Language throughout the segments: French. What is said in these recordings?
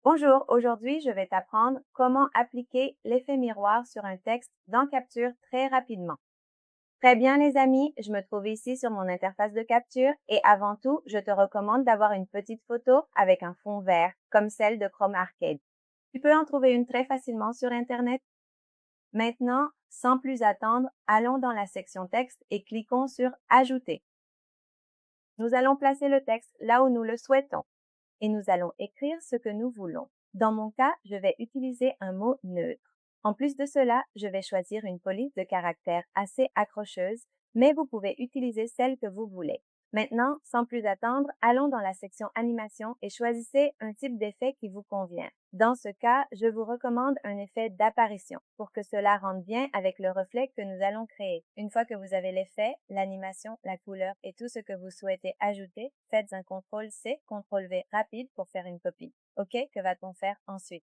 Bonjour, aujourd'hui je vais t'apprendre comment appliquer l'effet miroir sur un texte dans Capture très rapidement. Très bien les amis, je me trouve ici sur mon interface de capture et avant tout, je te recommande d'avoir une petite photo avec un fond vert, comme celle de Chrome Arcade. Tu peux en trouver une très facilement sur Internet. Maintenant, sans plus attendre, allons dans la section texte et cliquons sur Ajouter. Nous allons placer le texte là où nous le souhaitons et nous allons écrire ce que nous voulons. Dans mon cas, je vais utiliser un mot neutre. En plus de cela, je vais choisir une police de caractères assez accrocheuse, mais vous pouvez utiliser celle que vous voulez. Maintenant, sans plus attendre, allons dans la section animation et choisissez un type d'effet qui vous convient. Dans ce cas, je vous recommande un effet d'apparition pour que cela rende bien avec le reflet que nous allons créer. Une fois que vous avez l'effet, l'animation, la couleur et tout ce que vous souhaitez ajouter, faites un CTRL-C, CTRL-V rapide pour faire une copie. OK, que va-t-on faire ensuite?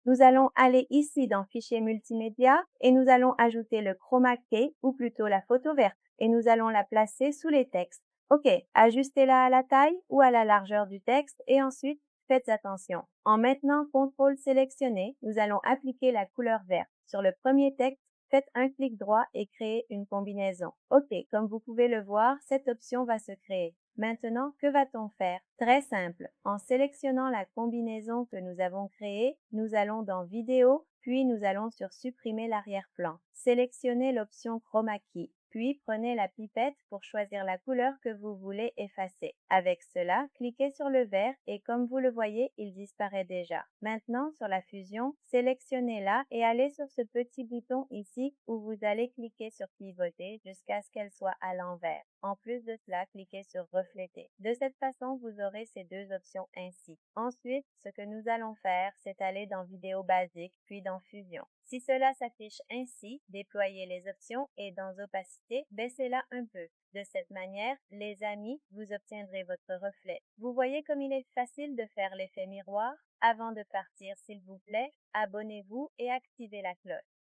Nous allons aller ici dans Fichier multimédia et nous allons ajouter le chroma key ou plutôt la photo verte et nous allons la placer sous les textes. OK, ajustez-la à la taille ou à la largeur du texte et ensuite faites attention. En maintenant CTRL sélectionné, nous allons appliquer la couleur verte. Sur le premier texte, faites un clic droit et créez une combinaison. OK, comme vous pouvez le voir, cette option va se créer. Maintenant, que va-t-on faire? Très simple. En sélectionnant la combinaison que nous avons créée, nous allons dans Vidéo, puis nous allons sur Supprimer l'arrière-plan. Sélectionnez l'option Chroma Key, puis prenez la pipette pour choisir la couleur que vous voulez effacer. Avec cela, cliquez sur le vert et comme vous le voyez, il disparaît déjà. Maintenant, sur la fusion, sélectionnez-la et allez sur ce petit bouton ici où vous allez cliquer sur Pivoter jusqu'à ce qu'elle soit à l'envers. En plus de cela, cliquez sur Refléter. De cette façon, vous aurez ces deux options ainsi. Ensuite, ce que nous allons faire, c'est aller dans Vidéo basique, puis dans Fusion. Si cela s'affiche ainsi, déployez les options et dans Opacité, baissez-la un peu. De cette manière, les amis, vous obtiendrez votre reflet. Vous voyez comme il est facile de faire l'effet miroir? Avant de partir, s'il vous plaît, abonnez-vous et activez la cloche.